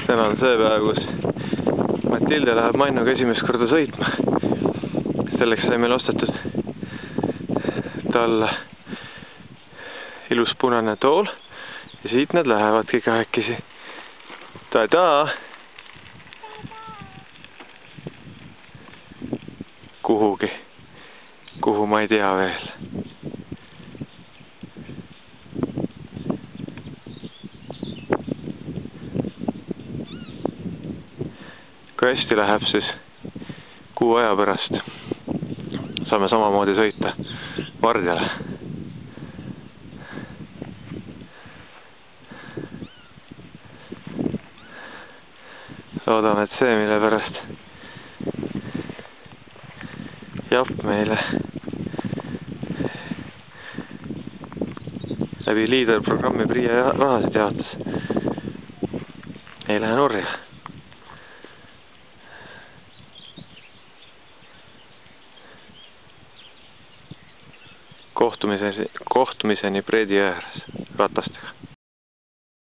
täna on see päev, kus Matilde läheb Mannuga esimest korda sõitma. Selleks sai meil ostetud talle ilus punane tool ja siit nad lähevadki kahekesi. Tada! Kuhugi. Kuhu ma ei tea veel. Kui hästi läheb, siis kuu aja pärast saame samamoodi sõita Vardjale. Loodame, et see, mille pärast Japp meile läbi liiderprogrammi PRIA rahasid jaotas, ei lähe nurja. Kohtumiseni Preedi ääres ratastega.